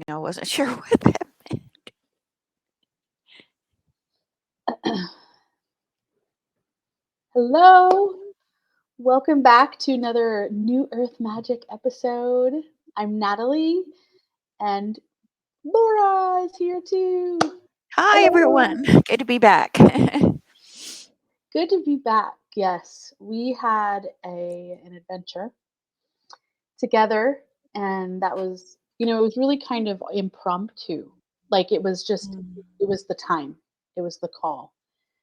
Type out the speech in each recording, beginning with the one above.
I wasn't sure what that meant. Hello, welcome back to another new Earth Magic episode. I'm Natalie, and Laura is here too. Hi, Hello, Laura. everyone. Good to be back. Good to be back. Yes, we had an adventure together, and that was, it was really kind of impromptu. Like it was the time, it was the call.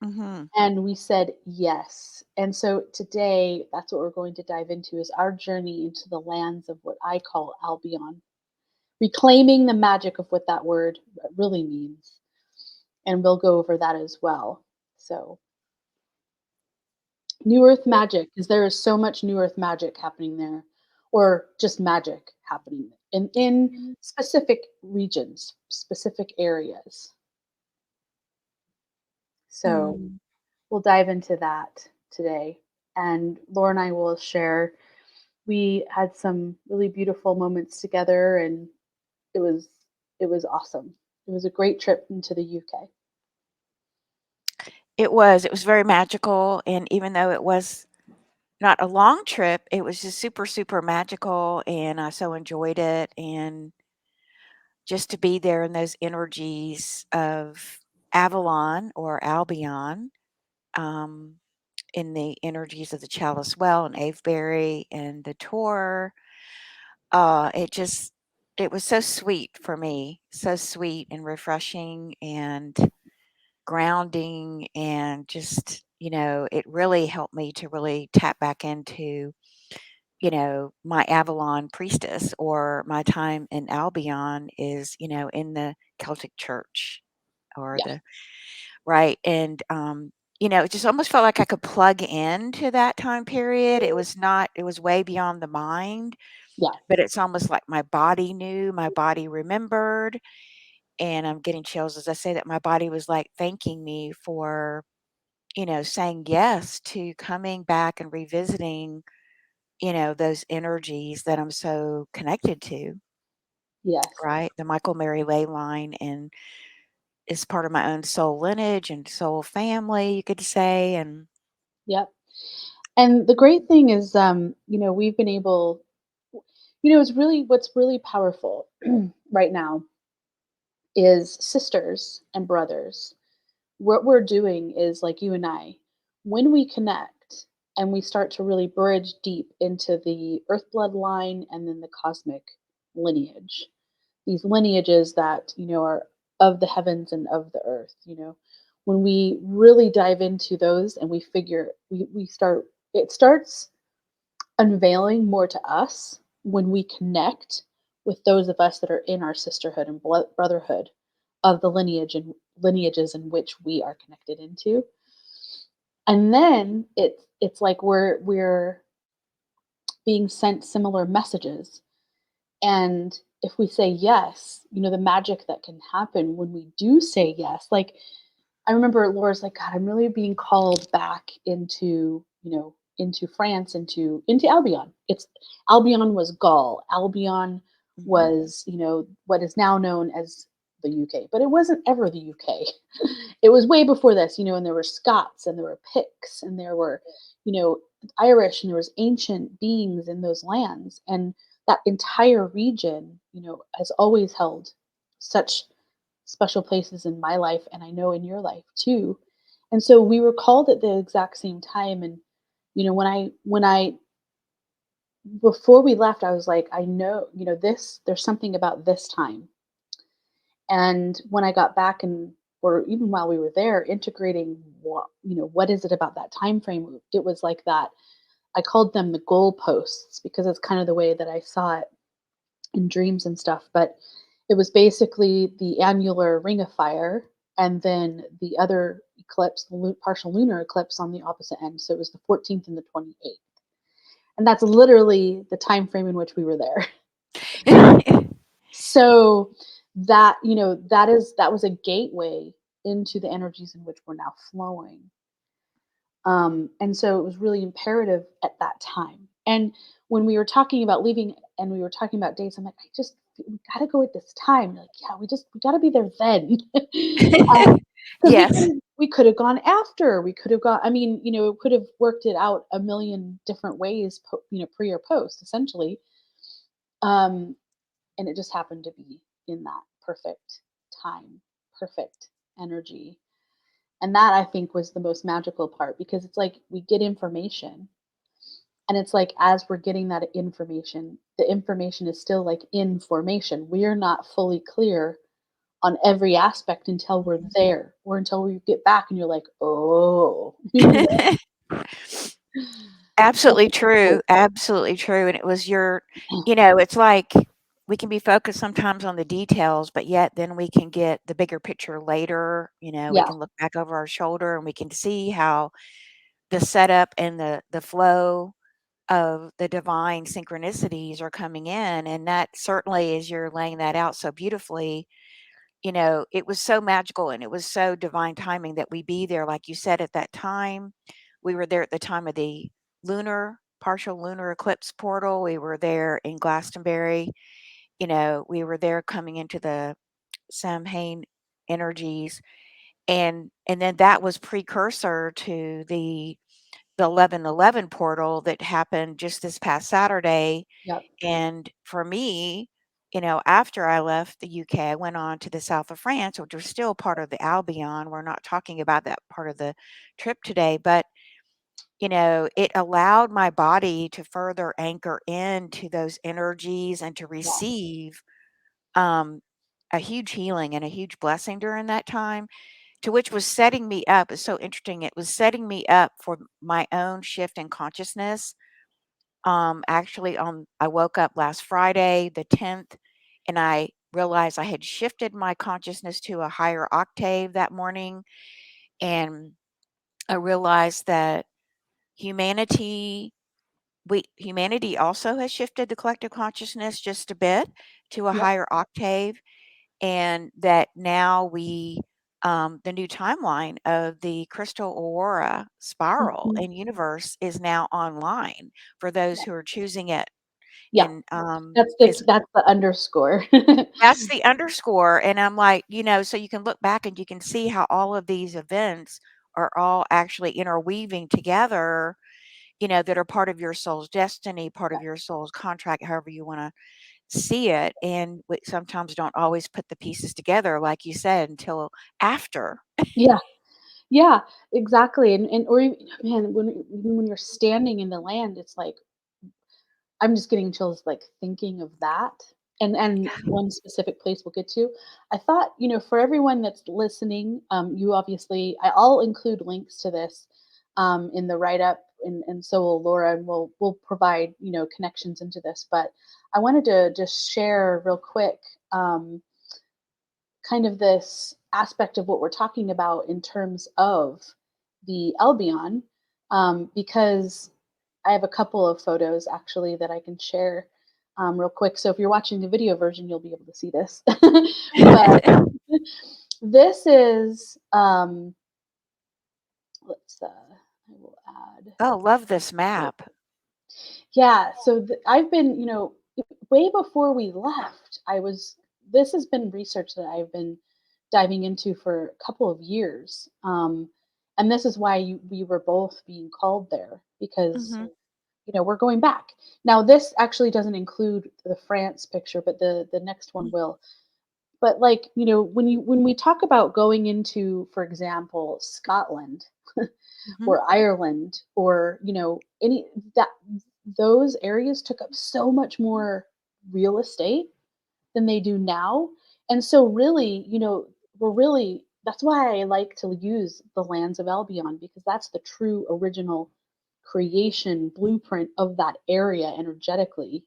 Mm-hmm. And we said yes. And so today, that's what we're going to dive into is our journey into the lands of what I call Albion, reclaiming the magic of what that word really means. And we'll go over that as well. So, New Earth magic, because there is so much New Earth magic happening there, or just magic happening in specific regions, specific areas. So, Mm. we'll dive into that today. And Laura and I will share. We had some really beautiful moments together, and it was it was awesome. It was a great trip into the UK. It was very magical. And even though it was not a long trip, it was just super, super magical. And I so enjoyed it. And just to be there in those energies of Avalon or Albion, um, in the energies of the Chalice Well and Avebury and the tour. It just it was so sweet for me, so sweet and refreshing and grounding and just, it really helped me to really tap back into, my Avalon priestess or my time in Albion is, in the Celtic church or Yeah, the right. And it just almost felt like I could plug into that time period. It was way beyond the mind, yeah, but it's almost like my body knew, my body remembered, and I'm getting chills as I say that my body was, like, thanking me for, saying yes to coming back and revisiting, those energies that I'm so connected to, yes, right? The Michael-Mary ley line and is part of my own soul lineage and soul family, you could say, and yep. And the great thing is, we've been able, it's really what's really powerful right now is sisters and brothers. What we're doing is like you and I, when we connect and we start to really bridge deep into the earth bloodline and then the cosmic lineage, these lineages that, are of the heavens and of the earth, when we really dive into those and we start, it starts unveiling more to us when we connect with those of us that are in our sisterhood and brotherhood of the lineages in which we are connected into. And then it's like we're being sent similar messages. And if we say yes, the magic that can happen when we do say yes. Like I remember Laura's like, God, I'm really being called back into, into France, into Albion. It's Albion was Gaul. Albion mhm, was, what is now known as the UK, but it wasn't ever the UK. It was way before this, and there were Scots and there were Picts and there were, you know, Irish and there was ancient beings in those lands. And that entire region, has always held such special places in my life and I know in your life too. And so we were called at the exact same time. And when I before we left, I was like, I know, this there's something about this time. And when I got back and or even while we were there integrating what is it about that time frame, it was like that. I called them the goalposts because it's kind of the way that I saw it in dreams and stuff. But it was basically the annular ring of fire and then the other eclipse, the partial lunar eclipse on the opposite end. So it was the 14th and the 28th. And that's literally the time frame in which we were there. So that, that was a gateway into the energies in which we're now flowing. And so it was really imperative at that time. And when we were talking about leaving and we were talking about dates, I'm like, I just we gotta go at this time. Like, yeah, we gotta be there then. Because Yes. we could have gone after. We could have gone. I mean, we could have worked it out a million different ways. Pre or post, essentially. Um, and it just happened to be in that perfect time, perfect energy. And that I think was the most magical part because it's like we get information and it's like as we're getting that information, the information is still like in formation. We are not fully clear on every aspect until we're there or until we get back and you're like, oh, That's Absolutely cool. true, absolutely true, and it was it's like we can be focused sometimes on the details, but yet then we can get the bigger picture later, we Yeah, can look back over our shoulder and we can see how the setup and the flow of the divine synchronicities are coming in, and that certainly, as you're laying that out so beautifully, it was so magical and it was so divine timing that we be there, like you said, at that time. We were there at the time of the partial lunar eclipse portal. We were there in Glastonbury. We were there coming into the Samhain energies. And then that was precursor to the 1111 portal that happened just this past Saturday. yep, And for me, after I left the UK, I went on to the south of France, which was still part of the Albion. We're not talking about that part of the trip today, but it allowed my body to further anchor into those energies and to yeah, receive um, a huge healing and a huge blessing during that time, to which was setting me up. It's so interesting. It was setting me up for my own shift in consciousness. Actually, I woke up last Friday, the 10th, and I realized I had shifted my consciousness to a higher octave that morning. And I realized that humanity, humanity also has shifted the collective consciousness just a bit to a yep, higher octave, and that now the new timeline of the crystal aurora spiral mhm, and universe is now online for those yeah, who are choosing it. yeah. And is That's the underscore. that's the underscore. And I'm like, so you can look back and you can see how all of these events are all actually interweaving together, that are part of your soul's destiny, part Yeah, of your soul's contract, however you want to see it. And we sometimes don't always put the pieces together, like you said, until after. yeah, yeah, exactly. And or man, when you're standing in the land, it's like I'm just getting chills like thinking of that. And one specific place we'll get to. I thought, for everyone that's listening, you obviously I'll include links to this in the write up and so will Laura and we'll provide, connections into this. But I wanted to just share real quick kind of this aspect of what we're talking about in terms of the Albion, because I have a couple of photos actually that I can share real quick. So if you're watching the video version, you'll be able to see this. But this is, I will add. Oh, love this map. Yeah, so I've been, way before we left, this has been research that I've been diving into for a couple of years. And this is why we were both being called there because, Hmm. we're going back. Now, this actually doesn't include the France picture, but the next one will. But like, when we talk about going into, for example, Scotland, Hmm. or Ireland or any that those areas took up so much more real estate than they do now. And so really, we're really that's why I like to use the lands of Albion because that's the true original creation blueprint of that area energetically.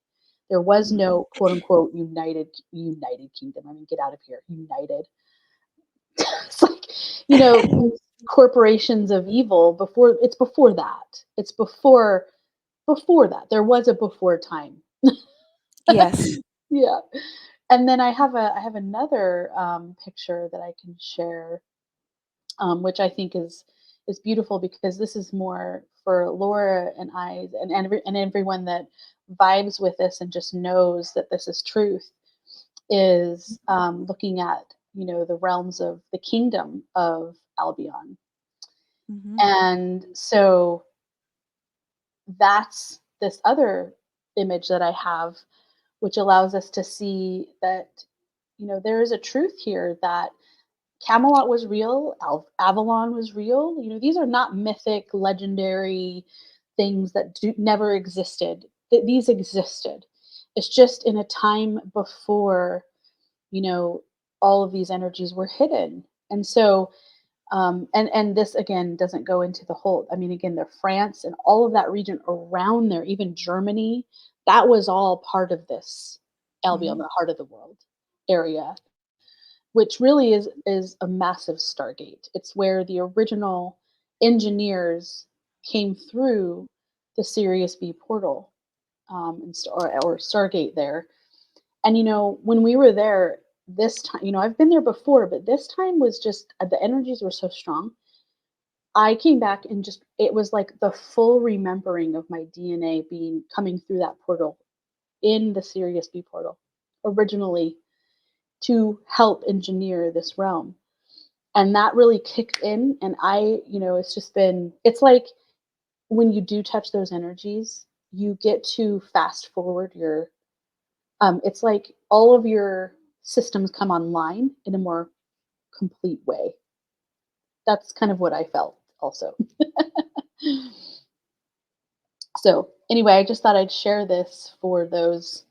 There was Hmm. no quote unquote united kingdom. I mean, get out of here. United. It's like, these corporations of evil before that. It's before that. There was a before time. Yes. Yeah. And then I have another picture that I can share, which I think is beautiful because this is more for Laura and and everyone that vibes with this and just knows that this is truth. is looking at, the realms of the kingdom of Albion. Mhm. And so that's this other image that I have, which allows us to see that, there is a truth here that Camelot was real, Avalon was real. These are not mythic, legendary things that never existed. These existed. It's just in a time before, you know, all of these energies were hidden. And so, and this again doesn't go into the whole. I mean, again, the France and all of that region around there, even Germany, that was all part of this Albion, Mhm. the heart of the world area, which really is a massive stargate. It's where the original engineers came through the Sirius B portal, or Stargate there. And when we were there this time, I've been there before, but this time was just the energies were so strong. I came back and just it was like the full remembering of my DNA being coming through that portal in the Sirius B portal originally to help engineer this realm. And that really kicked in, and it's like when you do touch those energies, you get to fast forward your it's like all of your systems come online in a more complete way. That's kind of what I felt also. So anyway, I just thought I'd share this for those,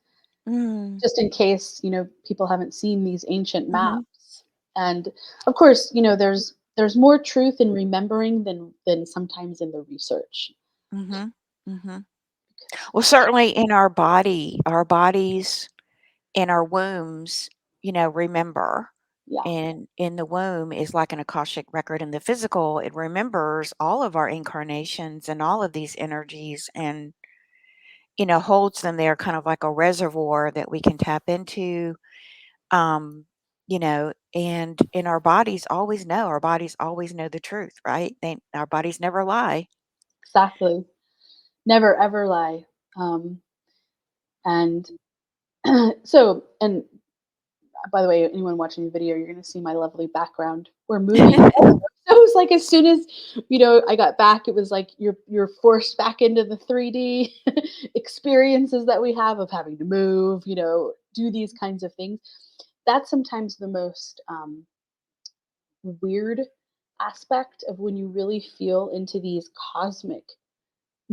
Mm. just in case people haven't seen these ancient Mhm. maps. And of course, there's more truth in remembering than sometimes in the research. Mhm. Mhm. Well, certainly in our bodies in our wombs, remember. Yeah, And in the womb is like an Akashic record in the physical. It remembers all of our incarnations and all of these energies and, holds them there kind of like a reservoir that we can tap into. And in our bodies always know the truth, right? Our bodies never lie. exactly. Never ever lie. And and by the way, anyone watching the video, you're going to see my lovely background. We're moving. So it was like as soon as I got back, it was like you're forced back into the 3D experiences that we have of having to move, do these kinds of things. That's sometimes the most weird aspect of when you really feel into these cosmic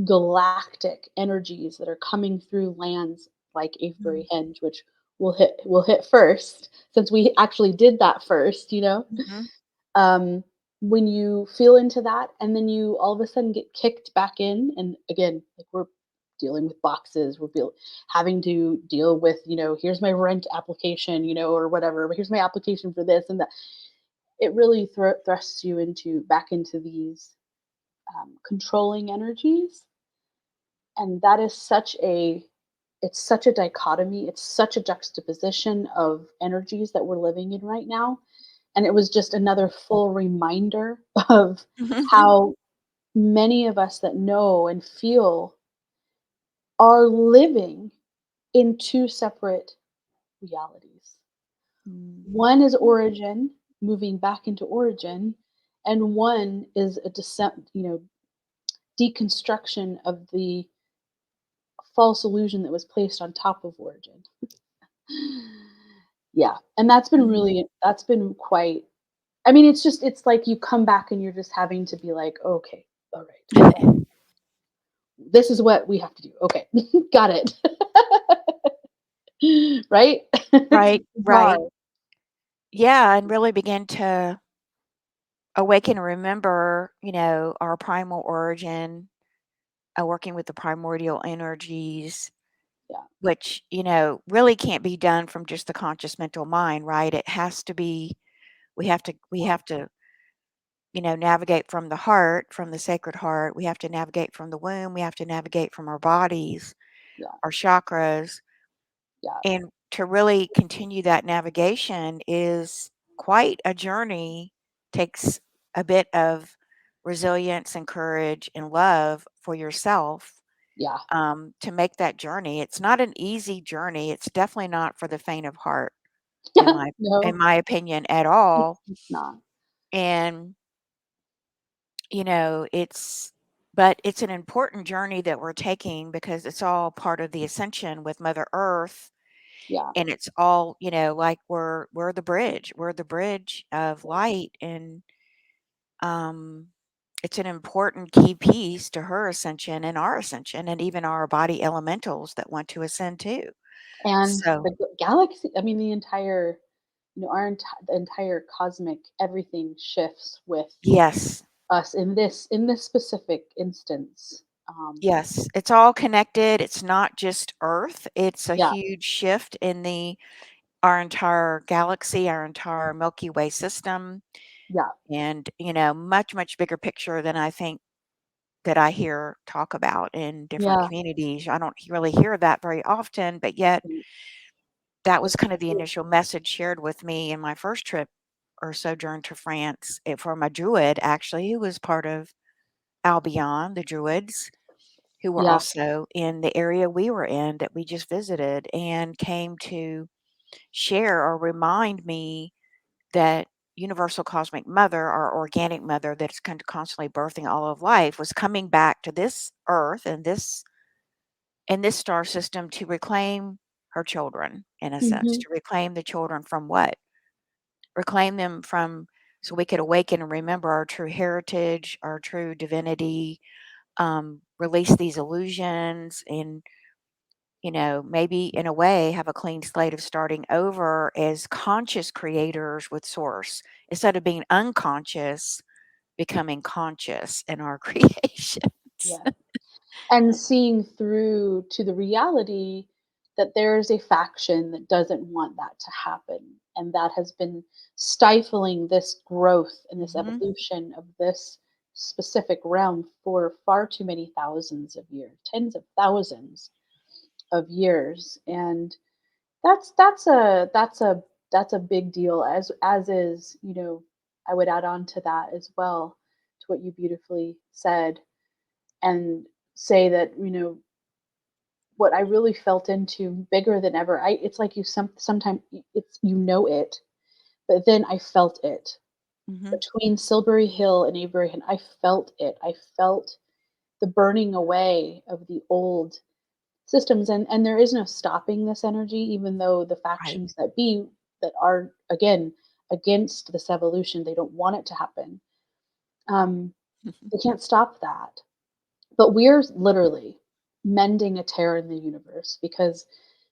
galactic energies that are coming through lands like Avebury Mm. Henge, which we'll hit first, since we actually did that first. Mhm. Um, when you feel into that, and then you all of a sudden get kicked back in, and again, like we're dealing with boxes, having to deal with, here's my rent application, or whatever. But here's my application for this and that. It really thrusts you back into these controlling energies, and that is such a dichotomy, it's such a juxtaposition of energies that we're living in right now. And it was just another full reminder of how many of us that know and feel are living in two separate realities. Mm. One is origin, moving back into origin, and one is a descent, deconstruction of the false illusion that was placed on top of origin. Yeah, and Mhm. that's been quite. I mean, it's like you come back and you're just having to be like, "Okay, all right, this is what we have to do. Okay, got it." Right? It's Right, bizarre. right. Yeah, and really begin to awaken and remember, our primal origin, working with the primordial energies, Yeah, which, really can't be done from just the conscious mental mind, right? It has to be, we have to, navigate from the heart, from the sacred heart. We have to navigate from the womb. We have to navigate from our bodies, yeah, our chakras. yeah, And to really continue that navigation is quite a journey, takes a bit of resilience and courage and love for yourself, yeah. to make that journey. It's not an easy journey. It's definitely not for the faint of heart. in my in No, my opinion at all. it's not. And it's but it's an important journey that we're taking because it's all part of the ascension with Mother Earth. Yeah. And it's all, like we're the bridge. We're the bridge of light. And um it's an important key piece to her ascension and our ascension and even our body elementals that want to ascend too. And So, the galaxy, I mean, the entire, the entire cosmic everything shifts with yes. us in this specific instance. Yes, it's all connected. It's not just Earth. It's a Yeah, huge shift in the our entire galaxy, our entire Milky Way system, yeah, and, much, much bigger picture than I think that I hear talk about in different yeah. communities. I don't really hear that very often, but yet Mm, that was it's kind of the true. initial message shared with me in my first trip or sojourn to France, from a Druid actually, who was part of Albion, the Druids, who were Yeah. also in the area we were in that we just visited and came to share or remind me that universal cosmic mother, our organic mother that's constantly birthing all of life, was coming back to this earth and this star system to reclaim her children, in a sense, Mhm. to reclaim the children from what? Reclaim them from so we could awaken and remember our true heritage, our true divinity, release these illusions, and maybe in a way have a clean slate of starting over as conscious creators with source instead of being unconscious, becoming conscious in our creations. Yeah. And seeing through to the reality that there is a faction that doesn't want that to happen, and that has been stifling this growth and this Mhm. evolution of this specific realm for far too many thousands of years, tens of thousands of years. And that's a big deal, as is, I would add on to that as well, to what you beautifully said, and say that, what I really felt into bigger than ever. It's like sometimes it's, it, but then I felt it Mhm. between Silbury Hill and Avebury, and I felt it. I felt the burning away of the old systems, and there is no stopping this energy, even though the Right. factions that are, again, against this evolution, they don't want it to happen. Um, Mhm. they can't stop that. But we're literally mending a tear in the universe because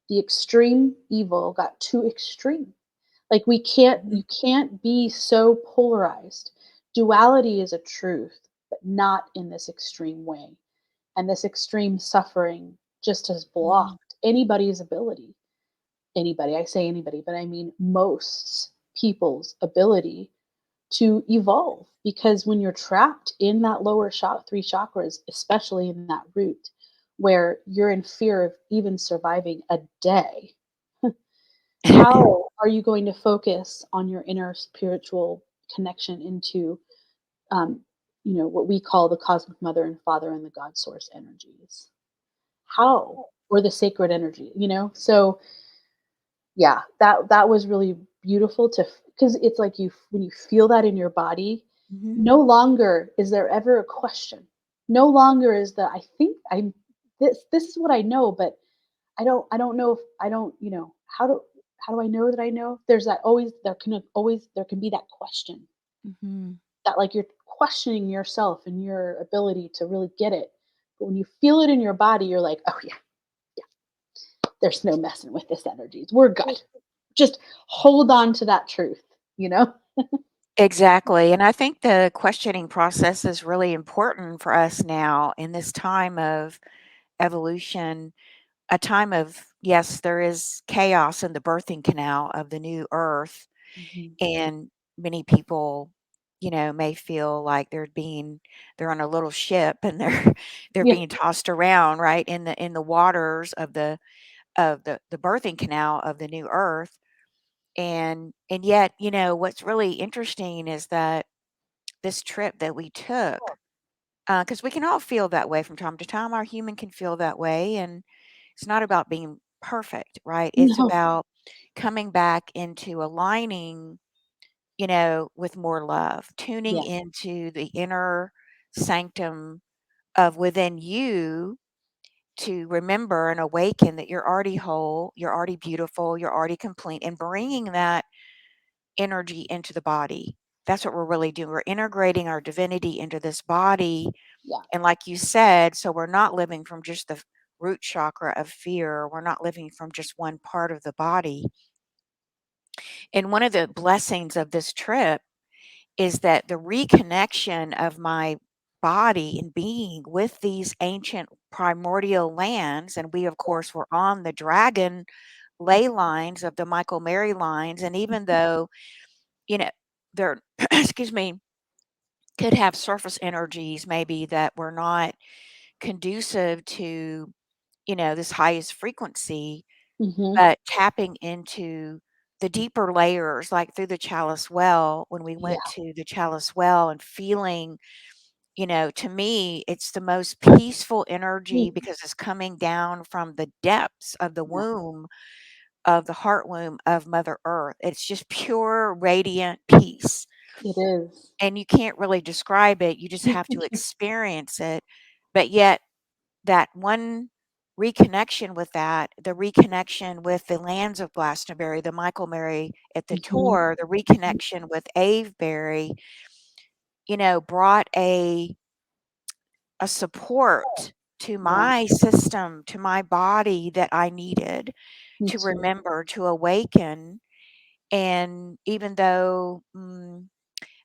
the extreme evil got too extreme. Like, Mhm. you can't be so polarized. Duality is a truth, but not in this extreme way. And this extreme suffering just has Mhm. blocked anybody's ability. Anybody, I say anybody, but I mean most people's ability to evolve, because when you're trapped in that three chakras, especially in that root where you're in fear of even surviving a day, how are you going to focus on your inner spiritual connection into, um, what we call the cosmic mother and father and the God source energies? How? Or the sacred energy, So yeah, that was really beautiful to, because it's like, when you feel that in your body, Mhm. no longer is there ever a question. No longer is the, I think I'm this is what I know, but I don't know if I don't, how do I know that I know? There's that, always there can be that question, Mhm. that, like, you're questioning yourself and your ability to really get it. But when you feel it in your body, you're like, oh yeah, there's no messing with this energies. We're good. Just hold on to that truth, you know? Exactly. And I think the questioning process is really important for us now in this time of evolution, a time of, yes, there is chaos in the birthing canal of the new earth. Mhm. And many people, may feel like they're on a little ship and they're they're Yeah. being tossed around, right, in the waters of the birthing canal of the new earth. And yet, what's really interesting is that this trip that we took, because we can all feel that way from time to time. Our human can feel that way, and it's not about being perfect, right? It's No. about coming back into aligning, with more love, tuning Yeah. into the inner sanctum of within you to remember and awaken that you're already whole, you're already beautiful, you're already complete, and bringing that energy into the body. That's what we're really doing. We're integrating our divinity into this body. Yeah. And like you said, so we're not living from just the root chakra of fear. We're not living from just one part of the body. And one of the blessings of this trip is that the reconnection of my body and being with these ancient primordial lands, and we, of course, were on the dragon ley lines of the Michael-Mary lines, and even though, you know, they're excuse me, could have surface energies maybe that were not conducive to, this highest frequency, Mhm. but tapping into the deeper layers, like through the Chalice Well, when we Yeah. went to the Chalice Well and feeling, to me, it's the most peaceful energy Mm. because it's coming down from the depths of the Yeah. womb, of the heart womb of Mother Earth. It's just pure, radiant peace. It is. And you can't really describe it. You just have to experience it. But yet, that one reconnection with that, the reconnection with the lands of Glastonbury, the Michael-Mary at the Mhm. tour, the reconnection with Avebury, brought a support to Yeah. my system, to my body that I needed Me to too. remember, to awaken. And even though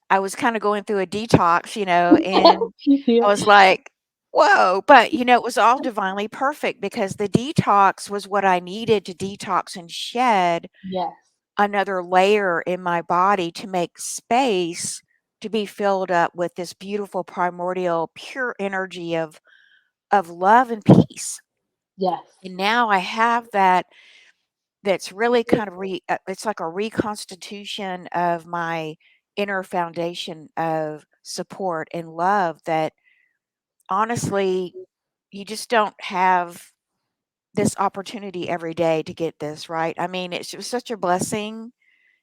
I was kind of going through a detox, and Yeah. I was like, whoa, but it was all divinely perfect because the detox was what I needed to detox and shed Yes. another layer in my body to make space to be filled up with this beautiful primordial pure energy of love and peace. Yes. And now I have that. That's really kind of it's like a reconstitution of my inner foundation of support and love that honestly you just don't have this opportunity every day to get this, right? I mean, it's just such a blessing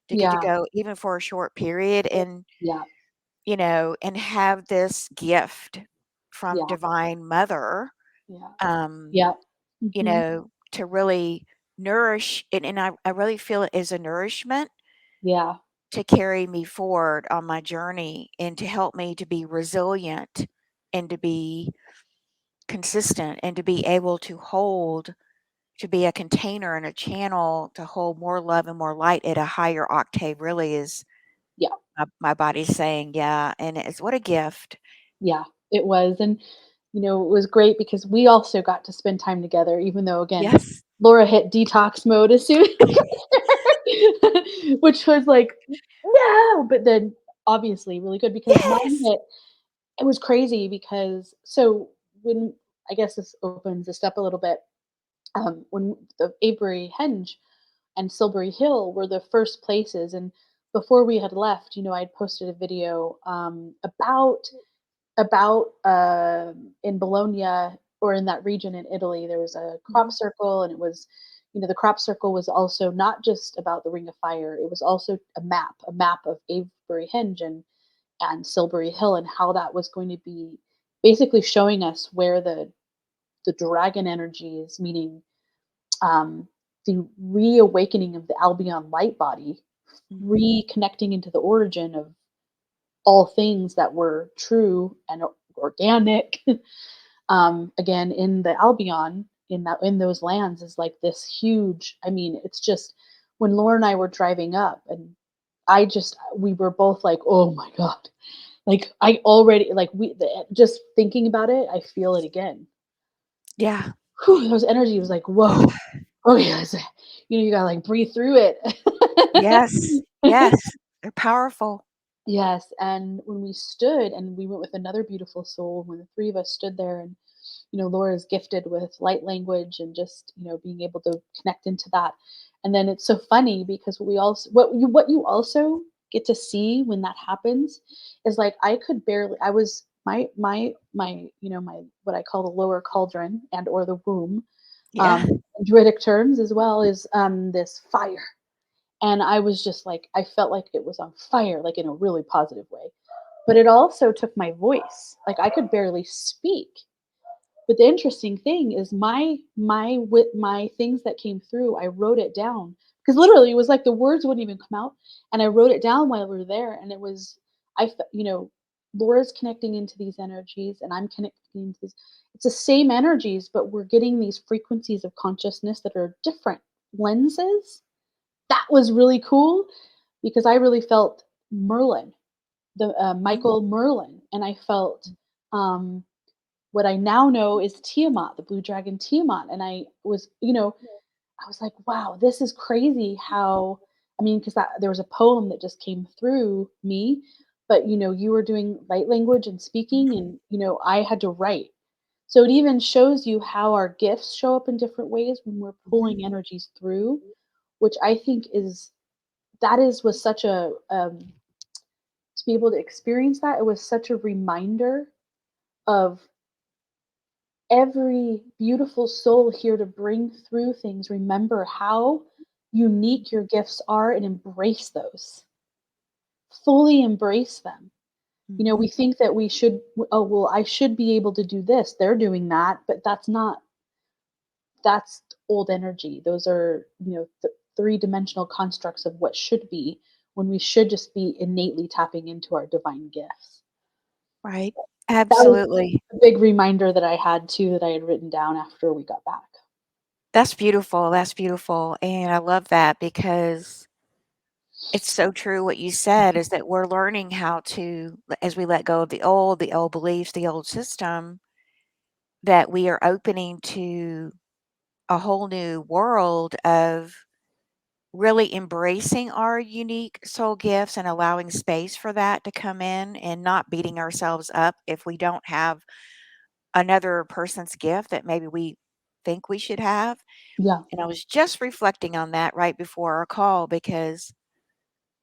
to get to Yeah. go even for a short period and, Yeah. and have this gift from Yeah. Divine Mother, Yeah. um, Yeah. Mhm. to really nourish and I really feel it is a nourishment Yeah. to carry me forward on my journey and to help me to be resilient and to be consistent and to be able to be a container and a channel to hold more love and more light at a higher octave really is Yeah. my body's saying, yeah, and it's what a gift. Yeah. It was, and it was great because we also got to spend time together, even though again, Yes. Laura hit detox mode as soon as we got there, which was like, no, but then obviously really good because mine Yes. hit. It was crazy because so when I guess this opens this up a little bit. When the Avebury Henge and Silbury Hill were the first places, and before we had left, I'd posted a video about in Bologna or in that region in Italy, there was a crop Mhm. circle, and it was, the crop circle was also not just about the Ring of Fire. It was also a map of Avebury Henge and Silbury Hill, and how that was going to be basically showing us where the dragon energy is meeting um, the reawakening of the Albion light body, Mhm. reconnecting into the origin of all things that were true and organic. Again, in the Albion, in those lands, is like this huge. I mean, it's just when Laura and I were driving up, and we were both like, oh my god, like I already like just thinking about it, I feel it again. Yeah. Whew, those energy was like, whoa, oh yes, you gotta like breathe through Yes. it. Yes. They're powerful. Yes, and when we stood and we went with another beautiful soul, when the three of us stood there, and Laura's gifted with light language and just being able to connect into that. And then it's so funny because what you also get to see when that happens is like I could barely. I was my my what I call the lower cauldron and or the womb, Yeah. Druidic terms as well, is this fire. And I was just like, I felt like it was on fire, like in a really positive way. But it also took my voice. Like I could barely speak. But the interesting thing is my things that came through, I wrote it down because literally it was like the words wouldn't even come out, and I wrote it down while we were there, and it was Laura's connecting into these energies, and I'm connecting into these. It's the same energies, but we're getting these frequencies of consciousness that are different lenses. That was really cool because I really felt Merlin, the Mhm. Michael Merlin, and I felt um, what I now know is Tiamat, the blue dragon Tiamat. And I was like, wow, this is crazy how, I mean, because there was a poem that just came through me, but you were doing light language and speaking, Mhm. and I had to write. So it even shows you how our gifts show up in different ways when we're Mhm. pulling energies through, which I think was such a, to be able to experience that, it was such a reminder of every beautiful soul here to bring through things. Remember how unique your gifts are and embrace those. Fully embrace them. We Mhm. think that we should, oh, well, I should be able to do this. They're doing that, but that's old energy. Those are, three-dimensional constructs of what should be when we should just be innately tapping into our divine gifts. Right. That was Absolutely. a big reminder that I had too, that I had written down after we got back. That's beautiful, that's beautiful, and I love that because it's so true what you said is that we're learning how to as we let go of the old beliefs, the old system, that we are opening to a whole new world of really embracing our unique soul gifts and allowing space for that to come in and not beating ourselves up if we don't have another person's gift that maybe we think we should have. Yeah. And I was just reflecting on that right before our call because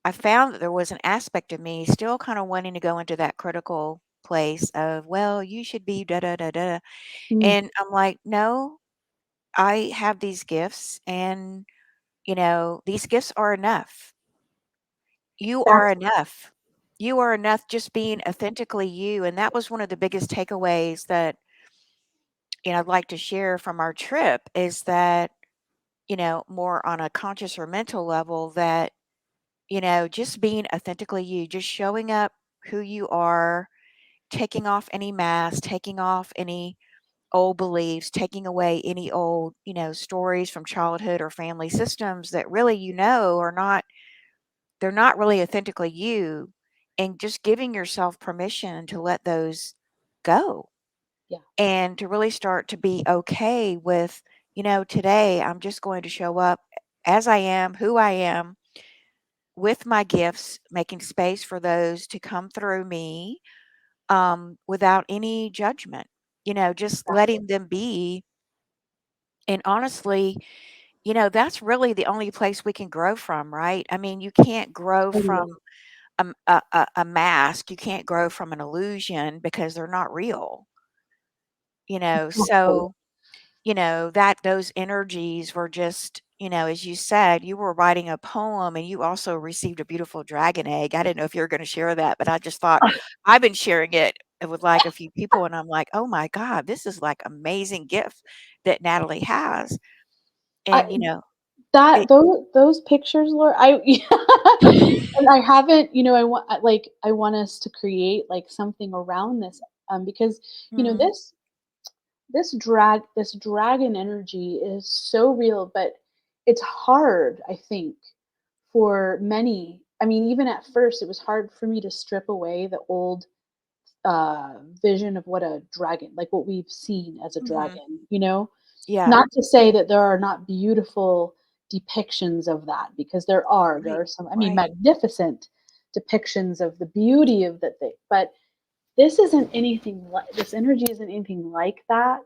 I found that there was an aspect of me still kind of wanting to go into that critical place of, well, you should be da da da da. Mm. And I'm like, no, I have these gifts and, these gifts are enough. You are That's enough. You are enough just being authentically you. And that was one of the biggest takeaways that, I'd like to share from our trip is that, more on a conscious or mental level that, just being authentically you, just showing up who you are, taking off any mask, taking off any old beliefs, taking away any old, stories from childhood or family systems that really, are not, they're not really authentically you, and just giving yourself permission to let those go yeah, and to really start to be okay with, today I'm just going to show up as I am, who I am, with my gifts, making space for those to come through me without any judgment, just exactly. letting them be. And honestly, that's really the only place we can grow from, right? I mean, you can't grow from Totally. a mask, you can't grow from an illusion because they're not real, Exactly. so that those energies were just, as you said, you were writing a poem and you also received a beautiful dragon egg. I didn't know if you were going to share that, but I just thought I've been sharing it with like a few people and I'm like, oh my God, this is like amazing gift that Natalie has. I And, that it, those pictures, Laura, and I haven't, I want us to create like something around this, because mm, this dragon energy is so real, but it's hard, I think, for many. I mean, even at first, it was hard for me to strip away the old vision of what a dragon, like what we've seen as a mhm, dragon, yeah, not to say that there are not beautiful depictions of that, because there right, are some, I mean, right. magnificent depictions of the beauty of the thing, but this energy isn't anything like that.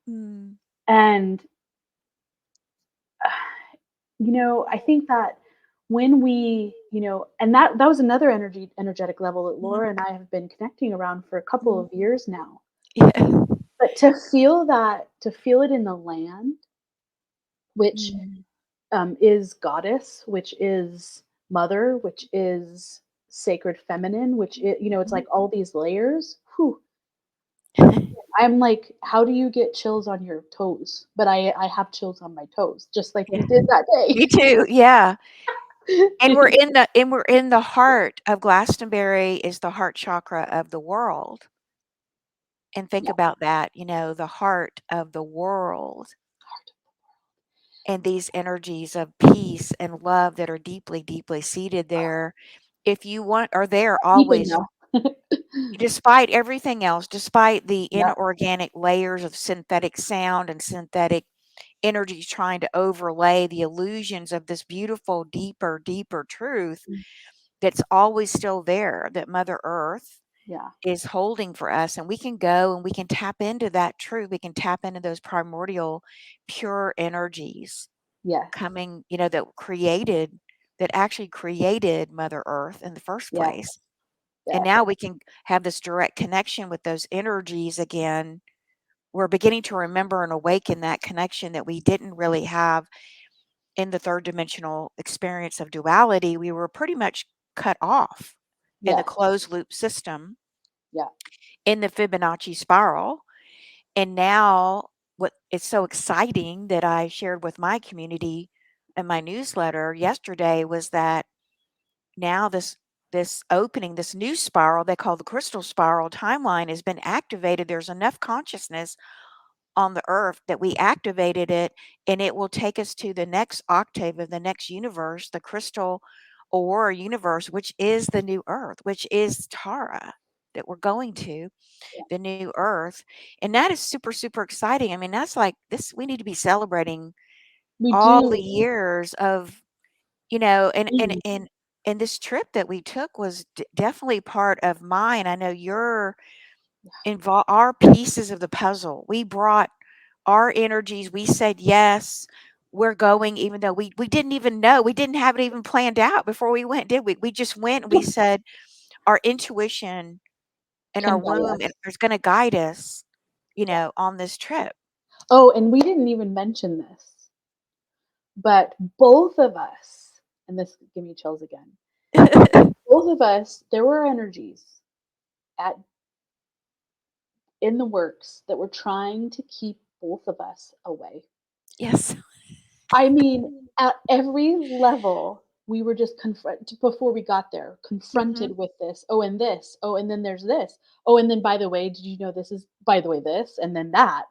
Mm, And I think that when we, and that was another energetic level that mhm, Laura and I have been connecting around for a couple mhm. of years now. Yeah. But to feel it in the land, which Mhm. is goddess, which is mother, which is sacred feminine, which it's Mhm. like all these layers. Whew. I'm like, how do you get chills on your toes? But I have chills on my toes, just like Yeah. you did that day. Me too, yeah. And we're in the heart of Glastonbury is the heart chakra of the world. And think Yeah, about that, the heart of the world and these energies of peace and love that are deeply, deeply seated there. If you want are there deeping always now. despite everything else, despite the Yeah, inorganic layers of synthetic sound and synthetic energies trying to overlay the illusions of this beautiful, deeper, deeper truth mm, that's always still there, that Mother Earth yeah, is holding for us. And we can go and we can tap into that truth. We can tap into those primordial, pure energies yes, coming, that actually created Mother Earth in the first yes, place. And yes, now we can have this direct connection with those energies again. We're beginning to remember and awaken that connection that we didn't really have in the third dimensional experience of duality. We were pretty much cut off in the yes, closed loop system yeah. in the Fibonacci spiral. And now, what is so exciting that I shared with my community in my newsletter yesterday was that now this opening, this new spiral they call the crystal spiral timeline has been activated. There's enough consciousness on the earth that we activated it, and it will take us to the next octave of the next universe, the crystal aurora universe, which is the new earth, which is Tara that we're going to, Yeah. the new earth. And that is super, super exciting. I mean, that's like this, we need to be celebrating We all the do. years of, you know, and and Mm, and and this trip that we took was definitely part of mine. I know you're involved, our pieces of the puzzle. We brought our energies. We said yes. We're going, even though we didn't even know. We didn't have it even planned out before we went, did we? We just went and we said our intuition and our can guide womb us. is going to guide us, Yeah. on this trip. Oh, and we didn't even mention this, but both of us, and this give me chills again. Both of us, there were energies at in the works that were trying to keep both of us away. Yes. I mean, at every level, we were just before we got there, Hmm. confronted with this. Oh, and this. Oh, and then there's this. Oh, and then by the way, did you know this is by the way this, and then that.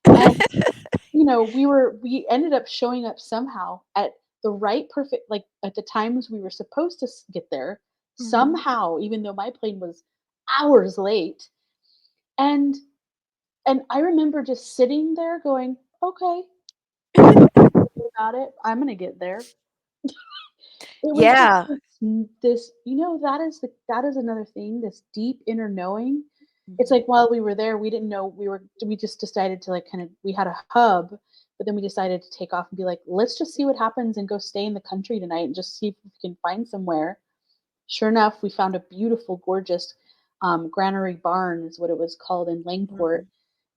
And we ended up showing up somehow at the right perfect like at the times we were supposed to get there. Hmm. Somehow, even though my plane was hours late, and I remember just sitting there going, okay, about it. I'm gonna get there. It was just Yeah. this, that is another thing, this deep inner knowing. It's Hmm. like while we were there, we didn't know we just decided to like kind of we had a hub, but then we decided to take off and be like, let's just see what happens and go stay in the country tonight and just see if we can find somewhere. Sure enough, we found a beautiful, gorgeous granary barn is what it was called in Langport. Hmm.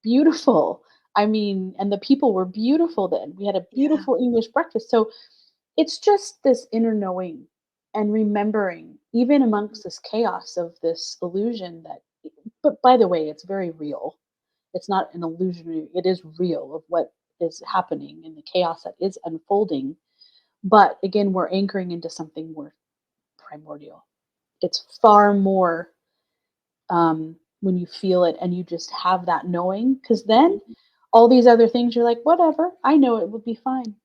Beautiful. I mean, and the people were beautiful then. We had a Yeah. beautiful English breakfast. So it's just this inner knowing and remembering, even amongst this chaos of this illusion that, but by the way, it's very real. It's not an illusion, it is real of what is happening in the chaos that is unfolding. But again, we're anchoring into something more primordial. It's far more when you feel it and you just have that knowing, because then all these other things you're like, whatever, I know it will be fine.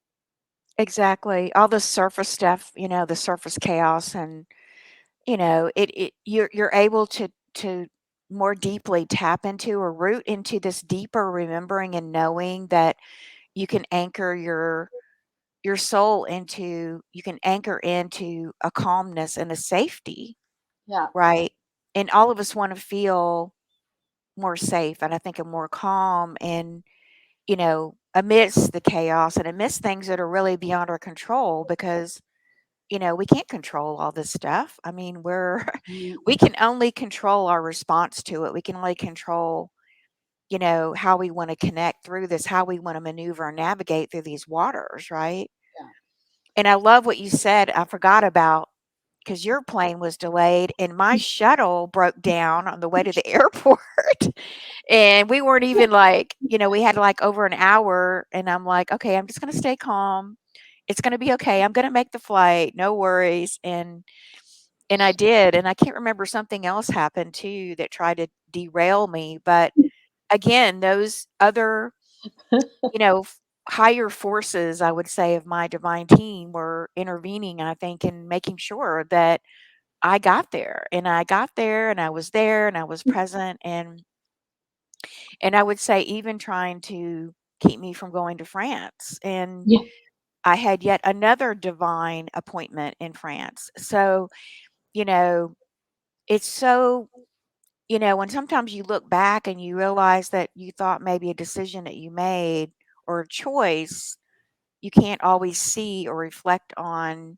Exactly. All the surface stuff, the surface chaos, and you're able to more deeply tap into or root into this deeper remembering and knowing that you can anchor your soul into, you can anchor into a calmness and a safety, Yeah. right? And all of us want to feel more safe and I think a more calm and, amidst the chaos and amidst things that are really beyond our control because we can't control all this stuff. I mean, Mm, we can only control our response to it. We can only control, how we want to connect through this, how we want to maneuver and navigate through these waters, right? Yeah. And I love what you said. I forgot about because your plane was delayed and my shuttle broke down on the way to the airport. And we weren't even like, we had like over an hour. And I'm like, okay, I'm just going to stay calm. It's going to be okay. I'm going to make the flight. No worries. And I did. And I can't remember, something else happened too that tried to derail me. But again, those other, you know, f- higher forces, I would say, of my divine team were intervening, I think, and making sure that I got there, and I got there, and I was there, and I was present, and I would say even trying to keep me from going to France, and Yeah. I had yet another divine appointment in France. So, you know, it's so, when sometimes you look back and you realize that you thought maybe a decision that you made or a choice, you can't always see or reflect on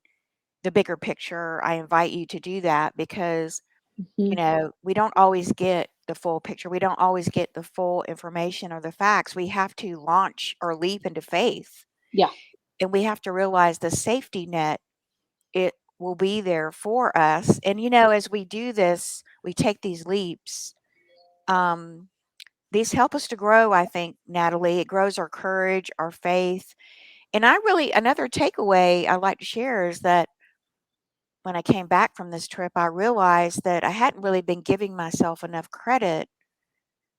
the bigger picture. I invite you to do that because Mhm. we don't always get the full picture. We don't always get the full information or the facts. We have to launch or leap into faith. Yeah. And we have to realize the safety net, it will be there for us. And, as we do this, we take these leaps. Um, these help us to grow, I think, Natalie. It grows our courage, our faith. And another takeaway I like to share is that when I came back from this trip, I realized that I hadn't really been giving myself enough credit,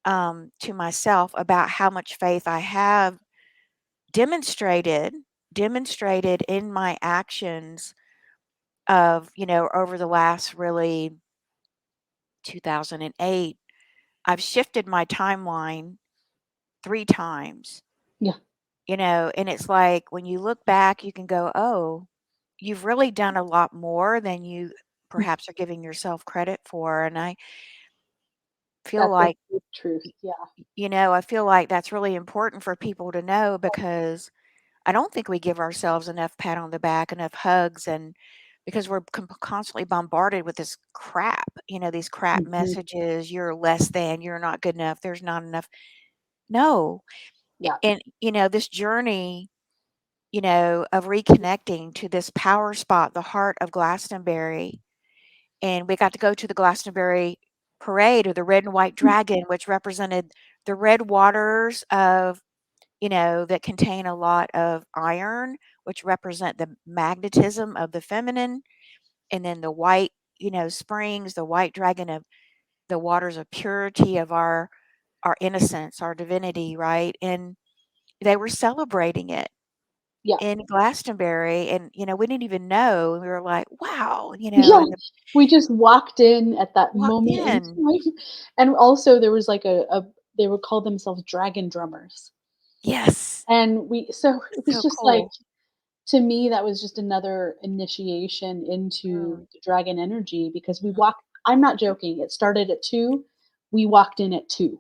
to myself about how much faith I have demonstrated demonstrated in my actions of, over the last really 2008. I've shifted my timeline 3 times, Yeah. and it's like when you look back, you can go, oh, you've really done a lot more than you perhaps are giving yourself credit for. And I feel That's a like, good truth. Yeah. I feel like that's really important for people to know because I don't think we give ourselves enough pat on the back, enough hugs, and because we're constantly bombarded with this crap, these crap Mhm. messages. You're less than, you're not good enough, there's not enough. No. Yeah. And, this journey, of reconnecting to this power spot, the heart of Glastonbury. And we got to go to the Glastonbury parade of the red and white dragon, which represented the red waters of, that contain a lot of iron, which represent the magnetism of the feminine, and then the white, springs, the white dragon of the waters of purity of our innocence, our divinity, right? And they were celebrating it Yeah. in Glastonbury, and we didn't even know. We were like, "Wow," Yeah. and We just walked in at that walked moment in in. time, and also there was like a they would call themselves dragon drummers, Yes, and we so it was so just like, cool. to me, that was just another initiation into Mm, the dragon energy because we mhm. walked. I'm not joking, it started at 2, we walked in at 2.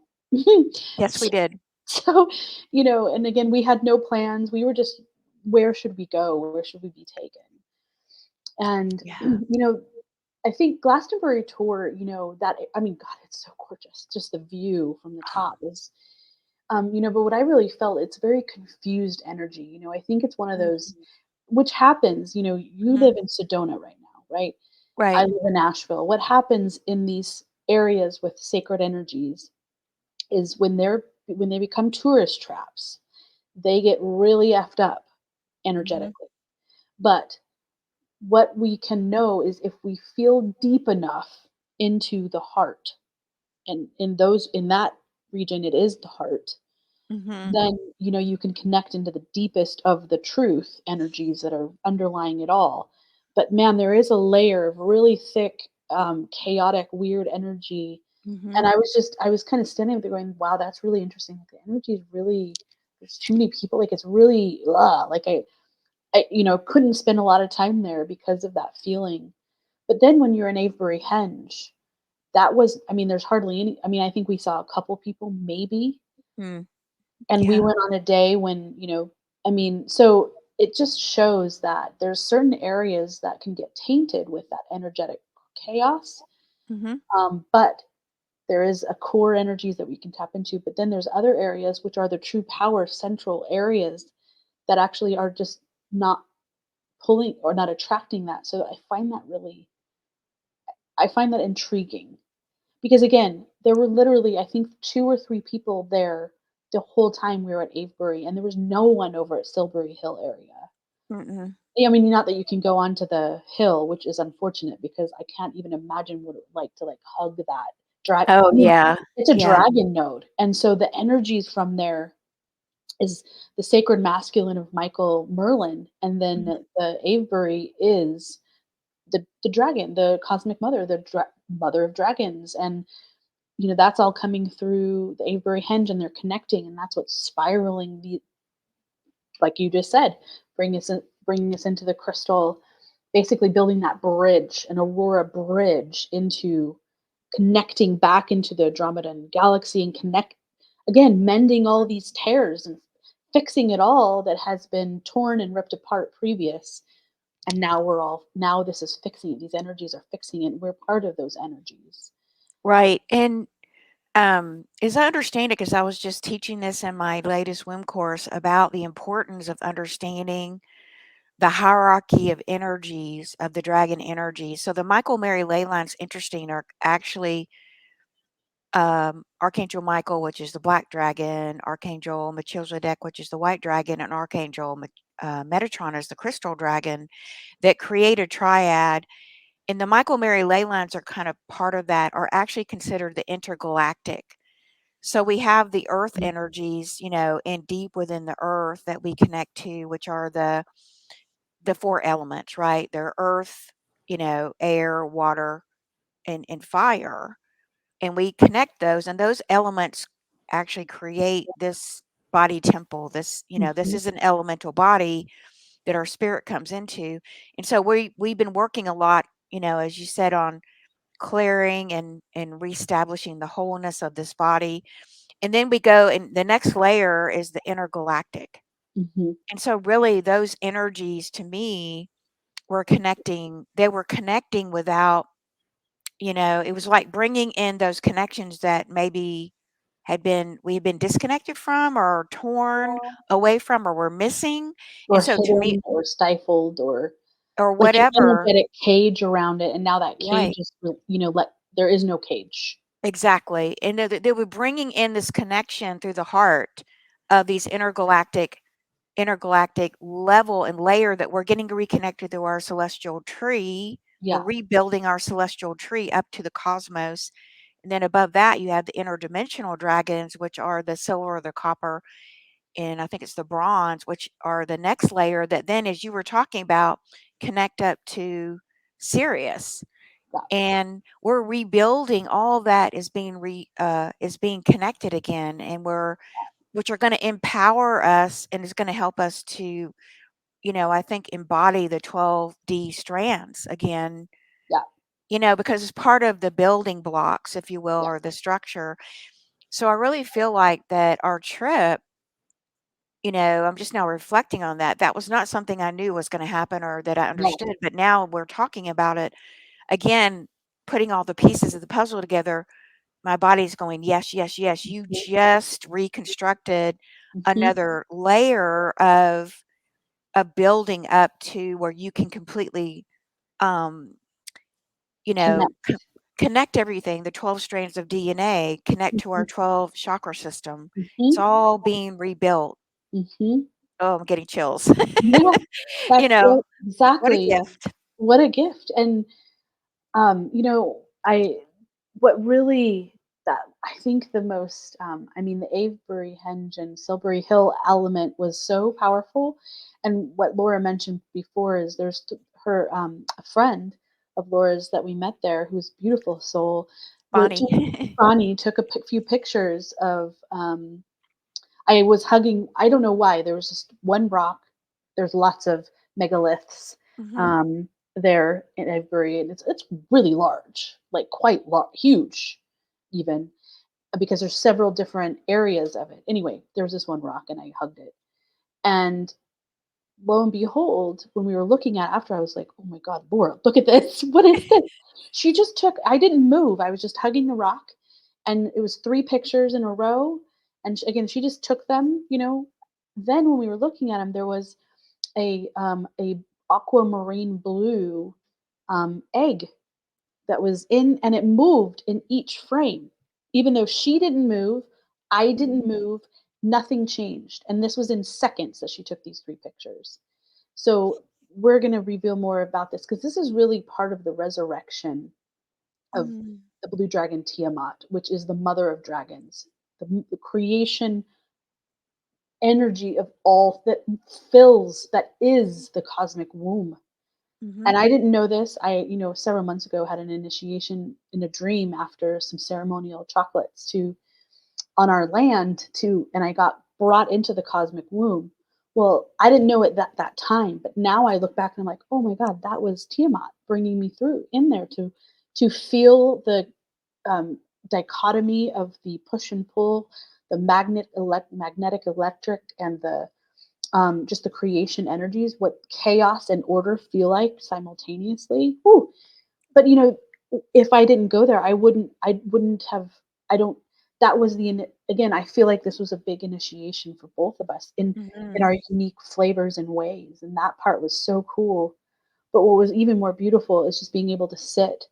Yes, we did. So, and again, we had no plans, we were just, "Where should we go? Where should we be taken?" And, Yeah. I think Glastonbury tour, that I mean, God, it's so gorgeous. Just the view from the top is, but what I really felt, it's very confused energy. I think it's one of those, Mhm, which happens. You mhm. live in Sedona right now, right? I Right. live in Nashville. What happens in these areas with sacred energies is when they become tourist traps, they get really effed up Mhm, energetically. But what we can know is if we feel deep enough into the heart, and in that region it is the heart, mhm, then you can connect into the deepest of the truth energies that are underlying it all. But man, there is a layer of really thick, chaotic, weird energy. And mhm. I was kind of standing there going, wow, that's really interesting. Like, the energy is really, there's too many people, like it's really like I couldn't spend a lot of time there because of that feeling. But then when you're in Avebury Henge, that was, I mean, there's hardly any, I mean, I think we saw a couple people maybe, Mm. and we Yeah. went on a day when, I mean, so it just shows that there's certain areas that can get tainted with that energetic chaos. Mhm. But There is a core energies that we can tap into, but then there's other areas which are the true power central areas that actually are just not pulling or not attracting that. So I find that intriguing because again, there were literally I think 2 or 3 people there the whole time we were at Avebury, and there was no one over at Silbury Hill area. Mm-mm. Yeah, I mean, not that you can go onto the hill, which is unfortunate because I can't even imagine what it would like to, like, hug that Oh, I mean, yeah. it's a Yeah. dragon node, and so the energies from there is the sacred masculine of Michael Merlin, and then Mhm. the Avebury is the dragon, the cosmic mother, the mother of dragons, and, that's all coming through the Avebury Henge, and they're connecting, and that's what's spiraling the like you just said, bringing us into the crystal, basically building that bridge, an aurora bridge into connecting back into the Andromedan galaxy and connect again, mending all these tears and fixing it all that has been torn and ripped apart previous. And now this is fixing it. These energies are fixing it. We're part of those energies. Right. And as I understand it, because I was just teaching this in my latest swim course about the importance of understanding the hierarchy of energies of the dragon energy. So the Michael Mary ley lines, interesting, are actually Archangel Michael, which is the black dragon, Archangel Melchizedek, which is the white dragon, and Archangel Metatron is the crystal dragon that create a triad. And the Michael Mary ley lines are kind of part of that, are actually considered the intergalactic. So we have the earth energies, and deep within the earth that we connect to, which are the four elements, right? They're earth, air, water, and fire. And we connect those, and those elements actually create this body temple. This Mhm, is an elemental body that our spirit comes into. And so we've been working a lot, as you said, on clearing and reestablishing the wholeness of this body. And then we go, and the next layer is the intergalactic. mhm. And so really those energies to me they were connecting without, it was like bringing in those connections that maybe we had been disconnected from or torn away from or were missing. Or And so to me, hidden or stifled or or like an whatever, energetic cage around it, and now that cage right. is let there is no cage. Exactly. And they were bringing in this connection through the heart of these intergalactic level and layer that we're getting reconnected through our celestial tree. We're Yeah, rebuilding our celestial tree up to the cosmos. And then above that, you have the interdimensional dragons, which are the silver, the copper, and I think it's the bronze, which are the next layer that then, as you were talking about, connect up to Sirius. yeah, And we're rebuilding all that is being connected again, and which are going to empower us and is going to help us to, I think, embody the 12D strands again, yeah, because it's part of the building blocks, if you will, yeah, or the structure. So I really feel like that our trip, I'm just now reflecting on that. That was not something I knew was going to happen or that I yeah. understood, but now we're talking about it again, putting all the pieces of the puzzle together. My body's going, yes, yes, yes. You Mhm, just reconstructed mhm. another layer of building up to where you can completely, um, Connect. connect everything, the 12 strands of DNA, connect to Mhm, our 12 chakra system. It's mhm, all being rebuilt. mhm. Oh, I'm getting chills. Yeah, you that's know, it. what a Exactly. gift. What a gift, and, I what really that I think the most, I mean, the Avebury Henge and Silbury Hill element was so powerful, and what Laura mentioned before is there's her, a friend of Laura's that we met there who's a beautiful soul, Bonnie. Bonnie took a few pictures of, I was hugging I don't know why, there was just one rock. There's lots of megaliths, hmm um, there in Avebury, and it's really large, like, quite huge even, because there's several different areas of it. Anyway, there was this one rock, and I hugged it, and lo and behold, when we were looking at it after, I was like, "Oh my god, Laura, look at this. What is this?" She just took I didn't move, I was just hugging the rock, and it was 3 pictures in a row, and again, she just took them, you know. Then when we were looking at them, there was a aquamarine blue, egg that was in, and it moved in each frame. Even though she didn't move, I didn't move, nothing changed, and this was in seconds that she took these 3 pictures. So, we're gonna reveal more about this because this is really part of the resurrection of Mm, the blue dragon Tiamat, which is the mother of dragons, the creation energy of all that fills, that is the cosmic womb. And mhm, I didn't know this. Several months ago had an initiation in a dream after some ceremonial chocolates to on our land to, and I got brought into the cosmic womb. Well, I didn't know it that time, but now I look back and I'm like, oh my God, that was Tiamat bringing me through in there to feel the um, dichotomy of the push and pull, the magnetic electric, and the just the creation energies, what chaos and order feel like simultaneously. Whew. But if I didn't go there, I wouldn't have. I don't. That was again. I feel like this was a big initiation for both of us in mhm, our unique flavors and ways, and that part was so cool. But what was even more beautiful is just being able to sit,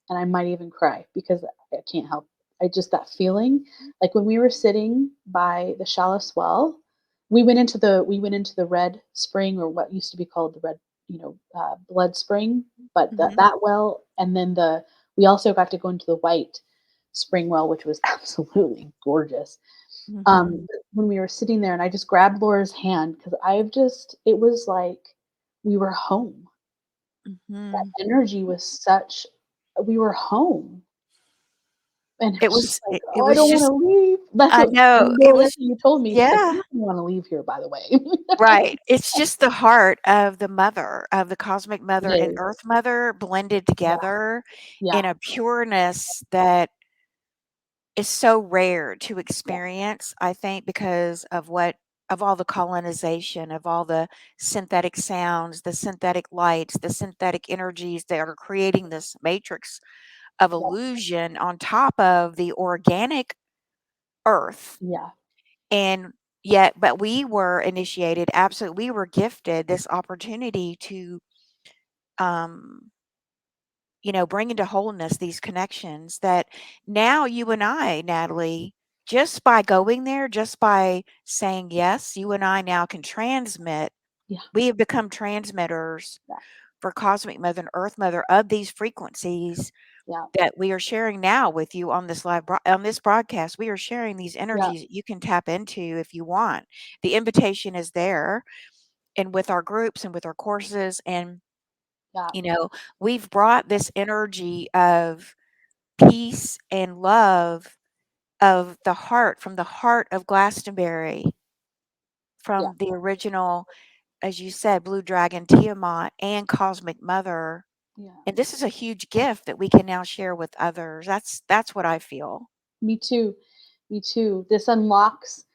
and I might even cry because I can't help. I just that feeling, like when we were sitting by the Chalice Well, we went into the red spring, or what used to be called the red, blood spring, but that mhm, that well, and then we also got to go into the white spring well, which was absolutely gorgeous. mhm, When we were sitting there, and I just grabbed Laura's hand because it was like we were home. mhm. That energy was such, we were home. And it It was just was like, it it "Oh, I was don't just wanna leave." That's I what know, it Laura, was that's what you told me. She's like, "You yeah, don't wanna leave here, by the way." right. It's just the heart of the mother, of the cosmic It mother and is. earth mother blended Yeah, together yeah, in a pureness that is so rare to yeah, experience, I think, because of all the colonization, of all the synthetic sounds, the synthetic lights, the synthetic energies that are creating this matrix of yeah, illusion on top of the organic earth. yeah, And yet, but we were initiated, absolutely, we were gifted this opportunity to, um, bring into wholeness these connections that now you and I, Natalie, just by going there, just by saying yes, you and I now can transmit. yeah, We have become transmitters yeah, for Cosmic Mother and Earth Mother of these frequencies yeah, that we are sharing now with you on this on this broadcast. We are sharing these yeah, energies that you can tap into if you want. The invitation is there, and with our groups and with our courses, and yeah, you know, we've brought this energy of peace and love of the heart, from the heart of Glastonbury, yeah, from the original, as you said, Blue Dragon, Tiamat, and Cosmic Mother. yeah. And this is a huge gift that we can now share with others. That's what I feel. Me too. Me too. This unlocks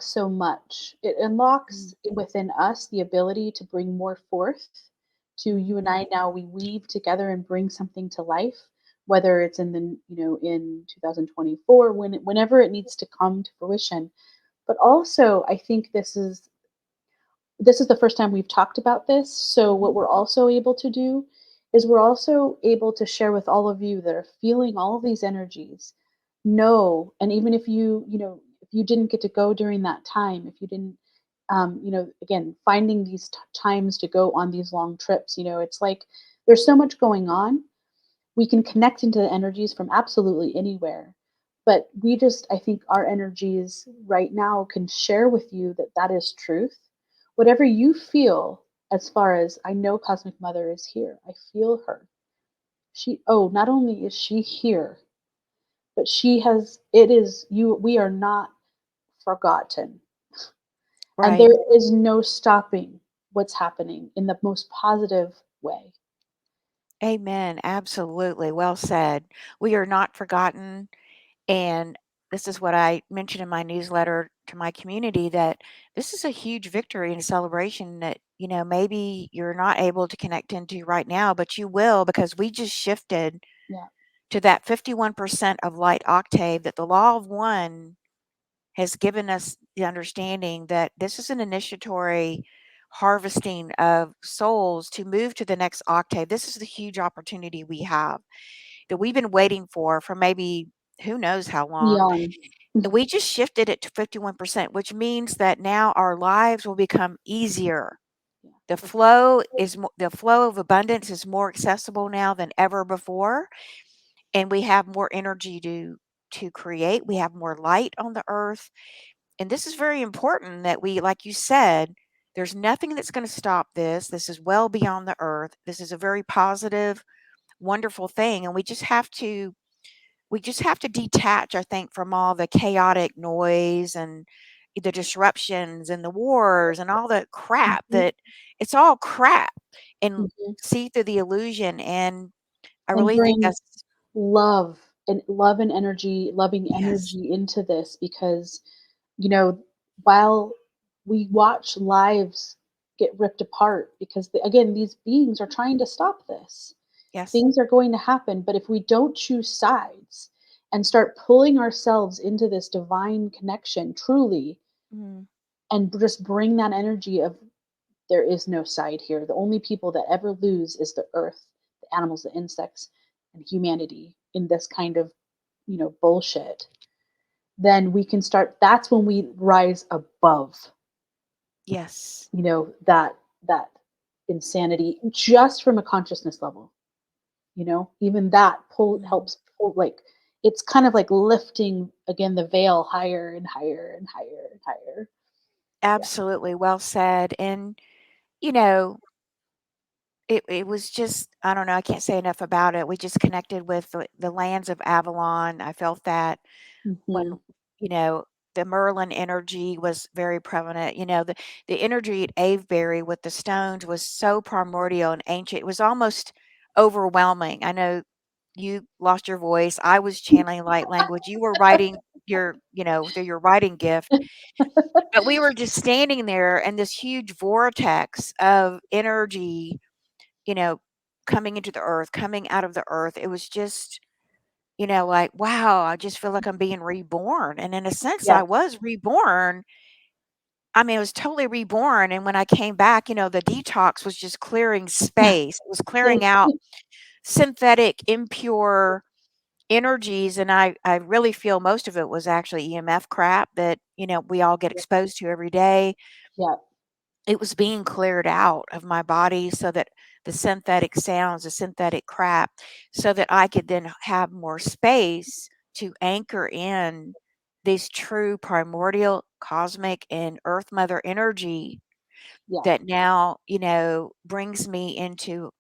so much. It Mm, unlocks within us the ability to bring more forth. To you and mhm, I now, we weave together and bring something to life, whether it's in 2024, whenever it needs to come to fruition. But also, I think this is the first time we've talked about this. So what mhm, we're also able to do is we're also able to share with all of you that are feeling all of these energies. Know, and even if you didn't get to go during that time, if you didn't, again, finding these times to go on these long trips, it's like there's so much going on. We can connect into the energies from absolutely anywhere. But I think our energies right now can share with you that that is truth. Whatever you feel, as far as I know, Cosmic Mother is here. I feel her. Not only is she here, but we are not forgotten. And right. there is no stopping what's happening in the most positive way. Amen. Absolutely. Well said. We are not forgotten. And this is what I mentioned in my newsletter to my community, that this is a huge victory and a celebration that, maybe you're not able to connect into right now, but you will, because we just shifted Yeah. to that 51% of light octave, that the law of one has given us the understanding that this is an initiatory harvesting of souls to move to the next octave. This is the huge opportunity we have that we've been waiting for maybe who knows how long. Eon. And we just shifted it to 51%, which means that now our lives will become easier. Yeah. The flow of abundance is more accessible now than ever before, and we have more energy to create. We have more light on the earth, and this is very important that we, like you said, there's nothing that's going to stop this. This is well beyond the earth. This is a very positive, wonderful thing, and we just have to detach, I think, from all the chaotic noise and the disruptions and the wars and all the crap Mhm, that it's all crap, and mhm. see through the illusion. And I And really think bring that's love and energy, loving yes, energy into this because, you know, while we watch lives get ripped apart because, again, these beings are trying to stop this. yes, Things are going to happen, but if we don't choose sides and start pulling ourselves into this divine connection truly mm, and just bring that energy of there is no side here. The only people that ever lose is the earth, the animals, the insects, and humanity in this kind of, bullshit. Then we can start that's when we rise above, yes, that insanity just from a consciousness level. Even that pull mhm. helps pull like it's kind of like lifting again the veil higher and higher and higher and higher. Yeah. Absolutely, well said. And you know, it was just, I don't know, I can't say enough about it. We just connected with the lands of Avalon. I felt that when, Hmm. you know, the MerLion energy was very prevalent. The energy at Avebury with the stones was so primordial and ancient. It was almost overwhelming. I know you lost your voice. I was channeling light language. You were writing through your writing gift. But we were just standing there in this huge vortex of energy, you know, coming into the earth, coming out of the earth. It was just, like, wow, I just feel like I'm being reborn. And in a sense, Yeah. I was reborn. I mean, I was totally reborn. And when I came back, the detox was just clearing space. It was clearing Yes. out synthetic, impure energies. And I really feel most of it was actually EMF crap that, we all get exposed to every day. Yeah. It was being cleared out of my body so that the synthetic sounds, the synthetic crap, so that I could then have more space to anchor in this true primordial, cosmic, and earth mother energy Yeah. that now, brings me into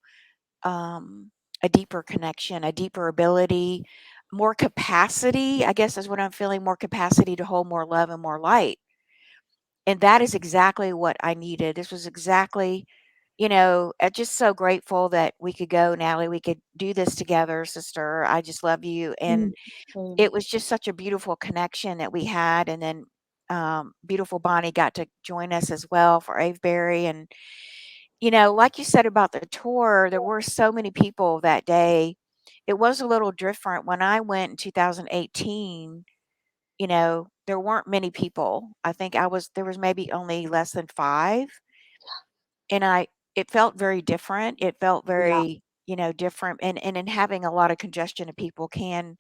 a deeper connection, a deeper ability, more capacity, I guess is what I'm feeling, more capacity to hold more love and more light. And that is exactly what I needed. This was exactly, I'm just so grateful that we could go, Natalie. We could do this together, sister. I just love you. And Mm, same. it was just such a beautiful connection that we had. And then beautiful Bonnie got to join us as well for Avebury. And, like you said about the tour, there were so many people that day. It was a little different when I went in 2018. There weren't many people. I think there was maybe only less than 5, and it felt very different. It felt Yeah. very, different, and in having a lot of congestion of people can,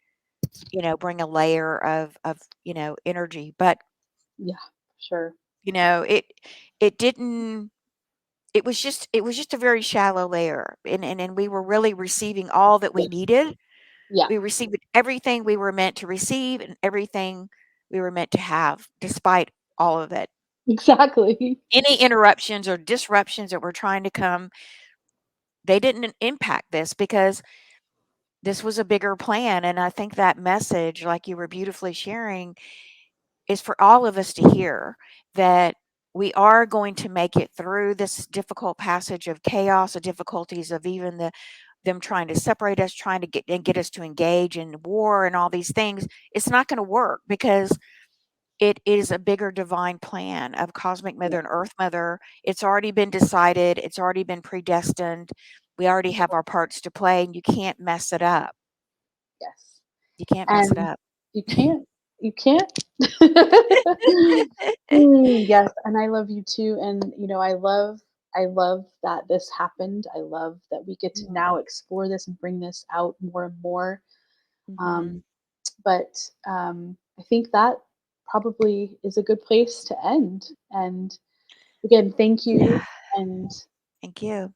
bring a layer of, energy, but, Yeah. Sure. you know, it it didn't it was just a very shallow layer, and we were really receiving all that we Yes. needed. Yeah. We received everything we were meant to receive and everything we were meant to have despite all of it. Exactly. Any interruptions or disruptions that were trying to come, they didn't impact this because this was a bigger plan. And I think that message, like you were beautifully sharing, is for all of us to hear that we are going to make it through this difficult passage of chaos, the difficulties of even them trying to separate us, trying to get us to engage in war and all these things. It's not going to work because it is a bigger divine plan of cosmic mother Yeah. and earth mother. It's already been decided, it's already been predestined. We already have our parts to play, and you can't mess it up. Yes. You can't mess it And up. you can't. You can't. Yes, and I love you too. And I love that this happened. I love that we get to Mm, now explore this and bring this out more and more. mhm. Um, but I think that probably is a good place to end. And again, thank you. And Thank you.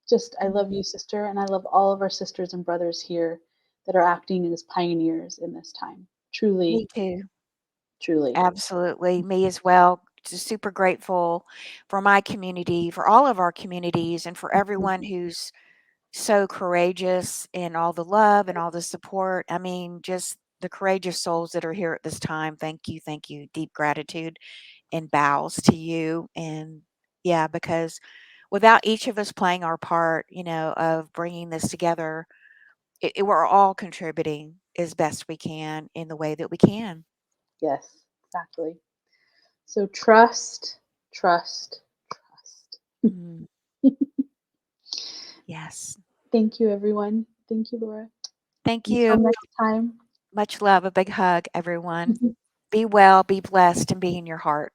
just, I love Mm. you, sister. And I love all of our sisters and brothers here that are acting as pioneers in this time. Me Truly, too. truly. Absolutely. Me as well. Just super grateful for my community, for all of our communities, and for everyone Mhm. who's so courageous and all the love and all the support. I mean, just the courageous souls that are here at this time. Thank you. Thank you. Deep gratitude and bows to you. And yeah, because without each of us playing our part, of bringing this together, we're all contributing as best we can in the way that we can. Yes, exactly. So trust, trust, trust. Mm, yes. Thank you, everyone. Thank you, Laura. Thank Until you. next time. Much love. A big hug, everyone. Be well, be blessed, and be in your heart.